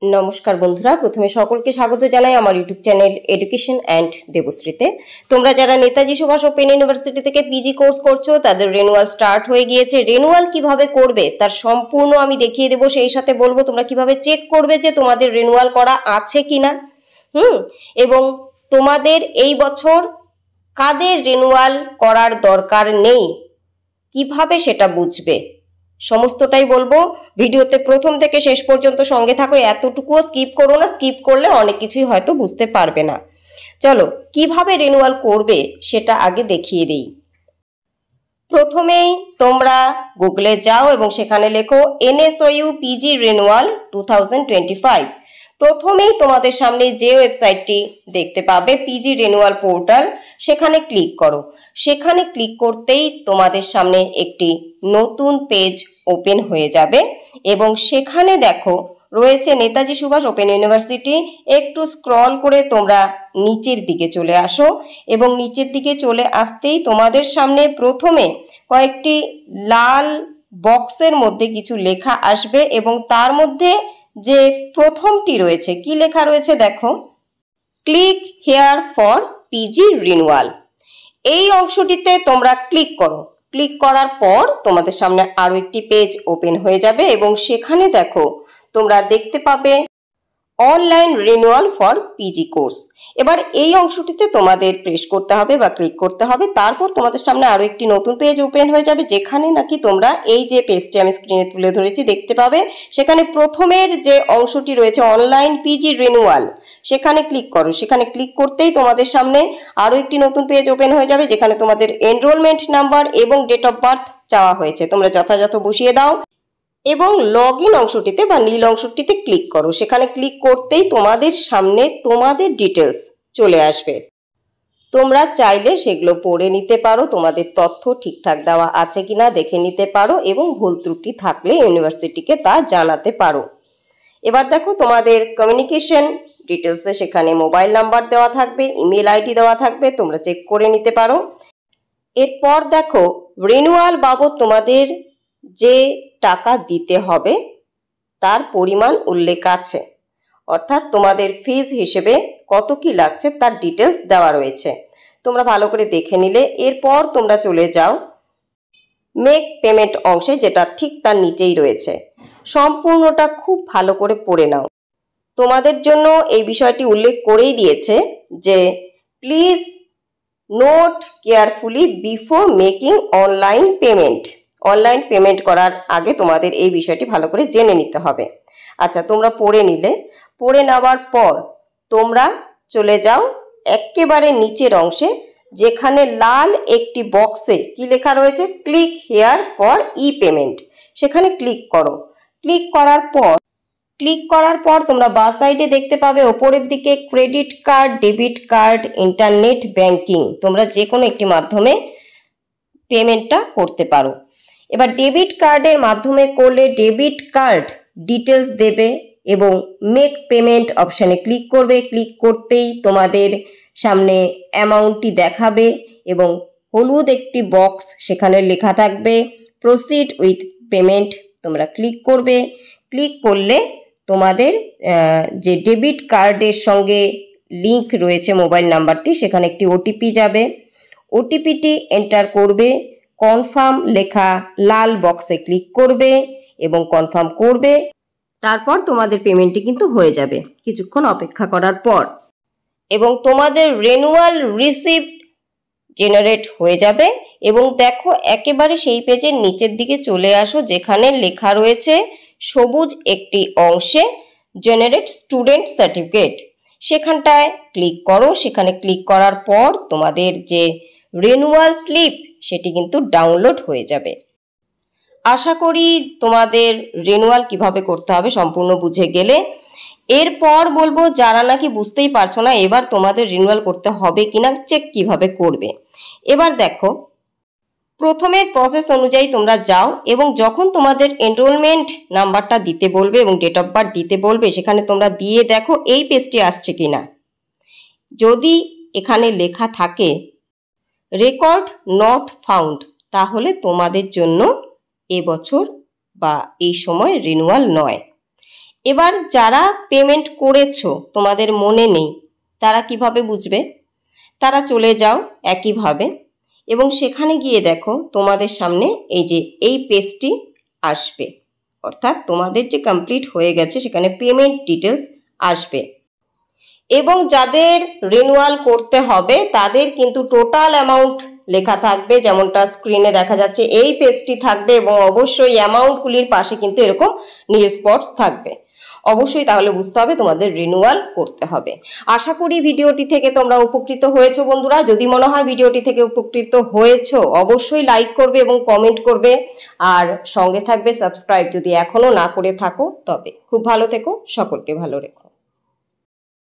নমস্কার বন্ধুরা, প্রথমে সকলকে স্বাগত জানাই আমার ইউটিউব চ্যানেল এডুকেশন অ্যান্ড দেবশ্রীতে। তোমরা যারা নেতাজি সুভাষ ওপেন ইউনিভার্সিটি থেকে পিজি কোর্স করছো তাদের রেনুয়াল স্টার্ট হয়ে গিয়েছে। রেনুয়াল কিভাবে করবে তার সম্পূর্ণ আমি দেখিয়ে দেবো, সেই সাথে বলবো তোমরা কিভাবে চেক করবে যে তোমাদের রেনুয়াল করা আছে কিনা। এবং তোমাদের এই বছর কাদের রেনুয়াল করার দরকার নেই, কিভাবে সেটা বুঝবে, সমস্তটাই বলবো। ভিডিওতে প্রথম থেকে শেষ পর্যন্ত সঙ্গে থাকো, এতটুকুও স্কিপ করো না, স্কিপ করলে অনেক কিছুই হয়তো বুঝতে পারবে না। চলো কিভাবে রিনিউয়াল করবে সেটা আগে দেখিয়ে দিই। প্রথমেই তোমরা গুগলে যাও এবং সেখানে লেখো NSOU পিজি রিনিউয়াল 2025। প্রথমেই তোমাদের সামনে যে ওয়েবসাইটটি দেখতে পাবে পিজি রিনিউয়াল পোর্টাল, সেখানে ক্লিক করো। সেখানে ক্লিক করতেই তোমাদের সামনে একটি নতুন পেজ ওপেন হয়ে যাবে এবং সেখানে দেখো রয়েছে নেতাজি সুভাষ ওপেন ইউনিভার্সিটি। একটু স্ক্রল করে তোমরা নিচের দিকে চলে আসো এবং নিচের দিকে চলে আসতেই তোমাদের সামনে প্রথমে কয়েকটি লাল বক্সের মধ্যে কিছু লেখা আসবে এবং তার মধ্যে যে প্রথমটি রয়েছে, কি লেখা রয়েছে দেখো, click here for PG renewal. এই অংশটিতে তোমরা ক্লিক করো। ক্লিক করার পর তোমাদের সামনে আরো একটি পেজ ওপেন হয়ে যাবে এবং সেখানে দেখো তোমরা দেখতে পাবে online renewal for PG course. এবার এই অংশটিতে তোমাদের প্রেস করতে হবে বা ক্লিক করতে হবে। তারপর তোমাদের সামনে আরো একটি নতুন পেজ ওপেন হয়ে যাবে, যেখানে নাকি তোমরা এই যে পেজটি আমি স্ক্রিনে তুলে ধরেছি দেখতে পাবে। সেখানে প্রথমের যে অংশটি রয়েছে অনলাইন পিজি রিনিউয়াল, সেখানে ক্লিক করো। সেখানে ক্লিক করতেই তোমাদের সামনে আরো একটি নতুন পেজ ওপেন হয়ে যাবে, যেখানে তোমাদের এনরোলমেন্ট নাম্বার এবং ডেট অফ বার্থ চাওয়া হয়েছে, তোমরা যথাযথ বসিয়ে দাও এবং লগ ইন অংশটিতে বা নীল অংশটিতে ক্লিক করো। সেখানে ক্লিক করতেই তোমাদের সামনে তোমাদের ডিটেলস চলে আসবে। তোমরা চাইলে সেগুলো পড়ে নিতে পারো, তোমাদের তথ্য ঠিকঠাক দেওয়া আছে কিনা দেখে নিতে পারো এবং ভুল ত্রুটি থাকলে ইউনিভার্সিটিকে তা জানাতে পারো। এবার দেখো তোমাদের কমিউনিকেশন ডিটেলসে সেখানে মোবাইল নাম্বার দেওয়া থাকবে, ইমেল আইডি দেওয়া থাকবে, তোমরা চেক করে নিতে পারো। এরপর দেখো রিনিউয়াল বাবদ তোমাদের যে টাকা দিতে হবে তার পরিমাণ উল্লেখ আছে, অর্থাৎ তোমাদের ফিজ হিসেবে কত কি লাগছে তার ডিটেলস দেওয়া রয়েছে, তোমরা ভালো করে দেখে নিলে। এরপর তোমরা চলে যাও মেক পেমেন্ট অংশে, যেটা ঠিক তার নিচেই রয়েছে। সম্পূর্ণটা খুব ভালো করে পড়ে নাও। তোমাদের জন্য এই বিষয়টি উল্লেখ করেই দিয়েছে যে please note carefully before making online payment. Online payment করার আগে তোমাদের এই বিষয়টি ভালো করে জেনে নিতে হবে। আচ্ছা, তোমরা পড়ে নিলে। পড়ে নেওয়ার পর তোমরা চলে যাও একেবারে নিচের অংশে, যেখানে লাল একটি বক্সে কি লেখা রয়েছে, click here for E payment. সেখানে ক্লিক করো। ক্লিক করার পর তোমরা বাঁ সাইডে দেখতে পাবে ওপরের দিকে credit card, debit card, internet banking, তোমরা যে কোনো একটি মাধ্যমে পেমেন্টটা করতে পারো। এবার ডেবিট কার্ডের মাধ্যমে করলে ডেবিট কার্ড ডিটেলস দেবে এবং মেক পেমেন্ট অপশানে ক্লিক করবে। ক্লিক করতেই তোমাদের সামনে অ্যামাউন্টটি দেখাবে এবং হলুদ একটি বক্স, সেখানে লেখা থাকবে প্রসিড উইথ পেমেন্ট। তোমরা ক্লিক করবে। ক্লিক করলে তোমাদের যে ডেবিট কার্ডের সঙ্গে লিংক রয়েছে মোবাইল নাম্বারটি, সেখানে একটি ওটিপি যাবে। ওটিপিটি এন্টার করবে, কনফার্ম লেখা লাল বক্সে ক্লিক করবে এবং কনফার্ম করবে। তারপর তোমাদের পেমেন্টটি কিন্তু হয়ে যাবে কিছুক্ষণ অপেক্ষা করার পর এবং তোমাদের রিনিউয়াল রিসিপ্ট জেনারেট হয়ে যাবে। এবং দেখো একেবারে সেই পেজের নিচের দিকে চলে আসো, যেখানে লেখা রয়েছে সবুজ একটি অংশে জেনারেট স্টুডেন্ট সার্টিফিকেট, সেখানটায় ক্লিক করো। সেখানে ক্লিক করার পর তোমাদের যে রিনিউয়াল স্লিপ সেটি কিন্তু ডাউনলোড হয়ে যাবে। আশা করি তোমাদের রিনিউয়াল কিভাবে করতে হবে সম্পূর্ণ বুঝে গেলে। এরপর বলবো যারা নাকি বুঝতেই পারছো না এবার তোমাদের রিনিউয়াল করতে হবে কিনা চেক কিভাবে করবে। এবার দেখো প্রথমের প্রসেস অনুযায়ী তোমরা যাও এবং যখন তোমাদের এনরোলমেন্ট নাম্বারটা দিতে বলবে এবং ডেট অফ বার্থ দিতে বলবে, সেখানে তোমরা দিয়ে দেখো এই পেজটি আসছে কিনা। যদি এখানে লেখা থাকে রেকর্ড নট ফাউন্ড, তাহলে তোমাদের জন্য এবছর বা এই সময় রিনিউয়াল নয়। এবার যারা পেমেন্ট করেছো তোমাদের মনে নেই, তারা কিভাবে বুঝবে? তারা চলে যাও একইভাবে এবং সেখানে গিয়ে দেখো তোমাদের সামনে এই যে এই পেজটি আসবে, অর্থাৎ তোমাদের যে কমপ্লিট হয়ে গেছে সেখানে পেমেন্ট ডিটেলস আসবে। এবং যাদের রিনিউয়াল করতে হবে তাদের কিন্তু টোটাল অ্যামাউন্ট লেখা থাকবে, যেমনটা স্ক্রিনে দেখা যাচ্ছে এই পেজটি থাকবে এবং অবশ্যই অ্যামাউন্টগুলির পাশে কিন্তু এরকম নীল স্পটস থাকবে। অবশ্যই তাহলে বুঝতে হবে তোমাদের রিনিউয়াল করতে হবে। আশা করি ভিডিওটি থেকে তোমরা উপকৃত হয়েছো বন্ধুরা। যদি মনে হয় ভিডিওটি থেকে উপকৃত হয়েছো অবশ্যই লাইক করবে এবং কমেন্ট করবে, আর সঙ্গে থাকবে সাবস্ক্রাইব যদি এখনো না করে থাকো তবে। খুব ভালো থেকো, সকলকে ভালো রেখো।